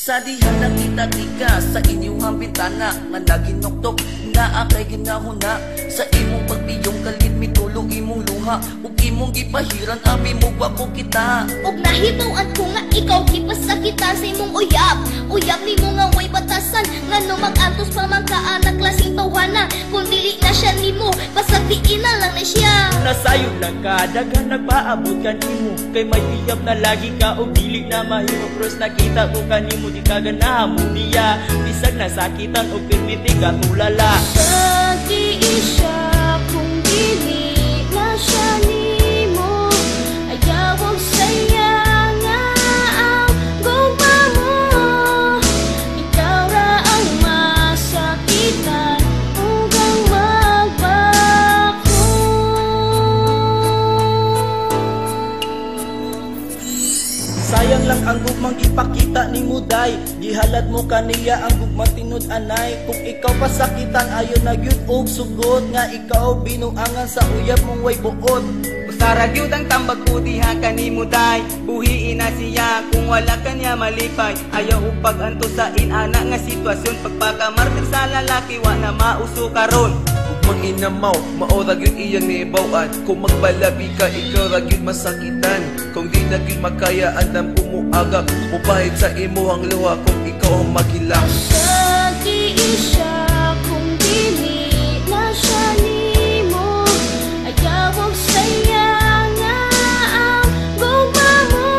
Sa dihan nakita tika sa inyong bintana nga naginoktok na akay ginahuna sa imong pagpiyong kalit mitulog imong luha ug imong gipahiran abi mo gwapo kita ug nahibaw-an ko nga ikaw gipasakitan sa imong uyab nimo nga way batasan ngano mag-antos pa man ka anak klaseng tawhana kung dili na siya nimo pasabiin na lang na siya nasayod lang ka daghan nagpaabot ka nimo kay may tiyab na lagi ka og dili na mahimo cross nakita ko kanimo di ka ganahan mo niya bisag nasakitan og permiti ka tulala Nag-iisa kung dili na siya nimo ayaw ang saya nga ang gugma mo ikaw ra ang masakitan ug ang magbako sayang lang ang gugmang ipakita ni Muday gihalad mo kaniya ang gugmang tinud anay kung ikaw pasakitan ayo na gyud og sugot nga ikaw binuangan sa uyab mong way buot usara gyud ang tambag ko diha kanimo day buhiin na siya kung wala kanya malipay ayaw og pag-antusain ana nga sitwasyon pagpakamartir sa lalaki wa na mauso karon manginamaw, maorag yun iyang nibawan kung magbalabi ka, ikaw ra gyud masakitan kung di na gyud makaya andam umuagak upahit sa imuhang luha kung ikaw ang maghilang Nag-iisa kung dili na siya nimo ayaw ang saya nga ang gugma mo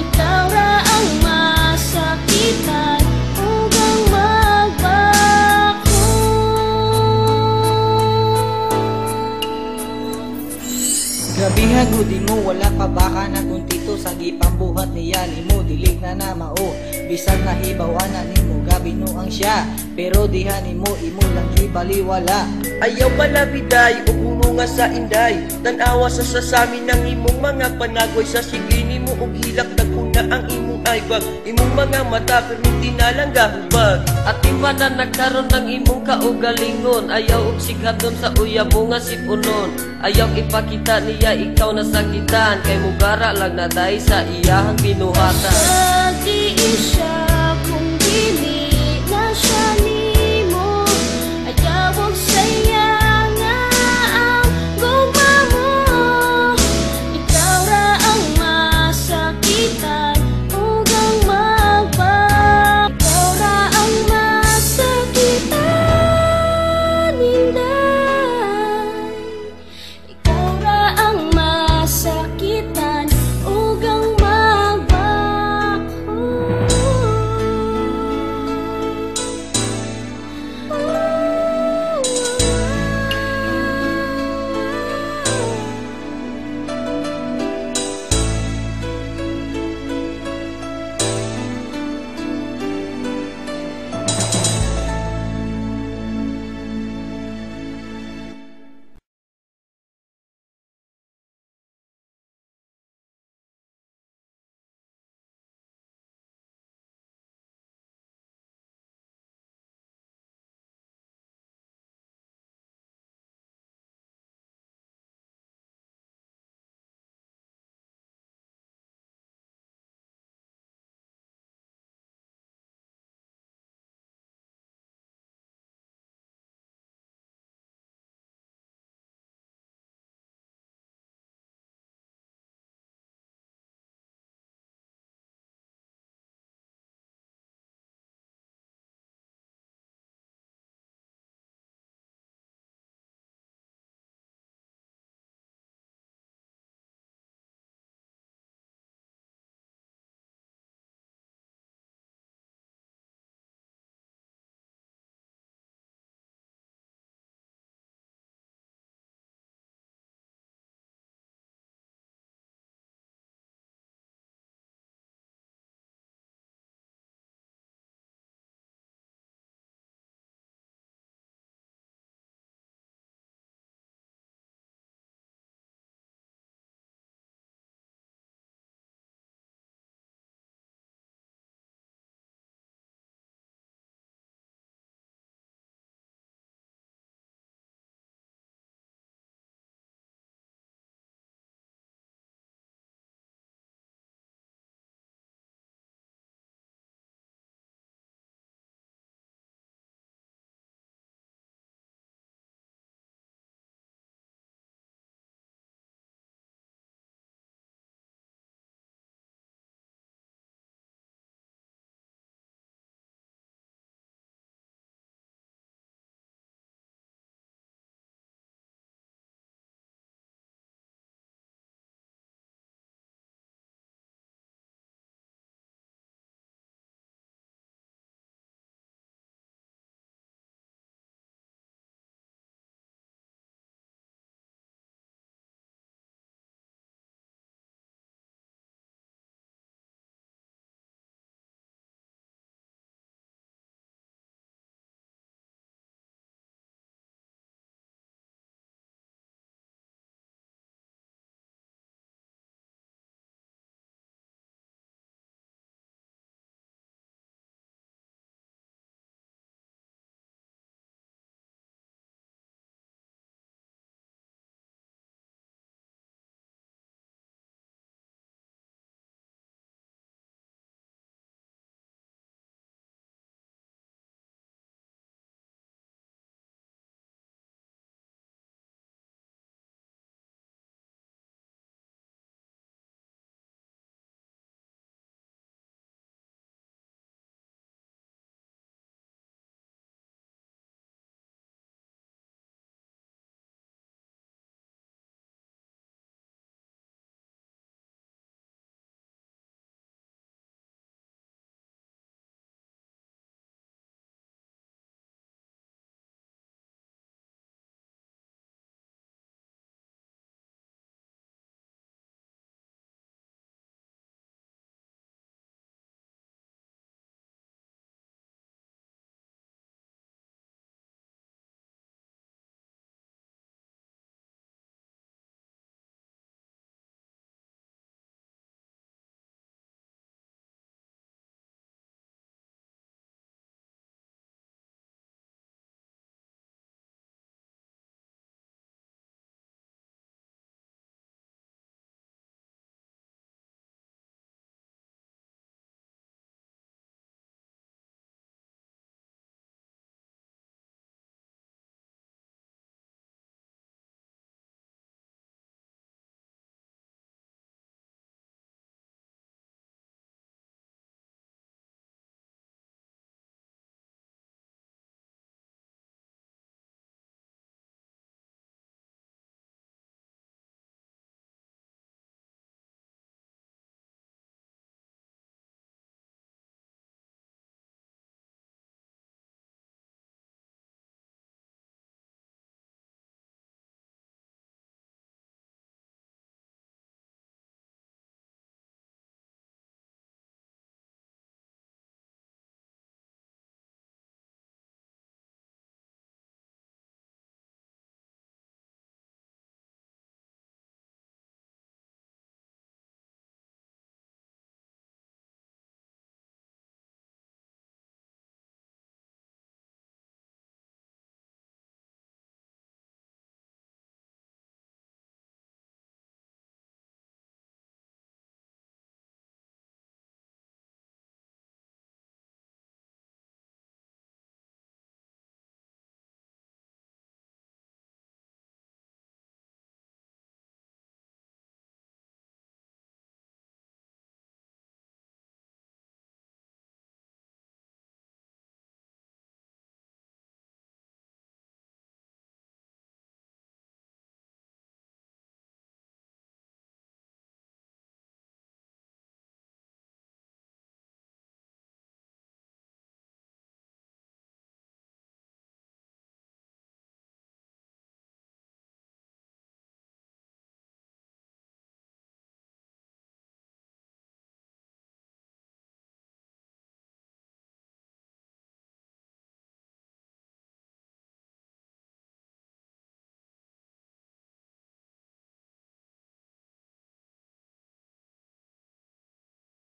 ikaw ra ang masakitan ug ang magbako Grabihan mo di mo wala pa baka na kung tito sa gipambuhat niya nimo dilig na na mao bisan nahibawan na nimo gabi no ang siya pero diha nimo imo lang gibaliwala ayaw palabiday o nga sa inday tanawa sa sasami ng imong mga panagoy sa sige nimo og hilak dagkuna ang imong aybag imong mga mata perminti na lang gahubag at iba na nagkaroon ng imong kaugalingon ayaw og sighadon sa uyab mo nga sipunon ayaw ipakita niya ikaw nasakitan kay mugara lang na dahil sa iyahang binuhatan Nag-iisa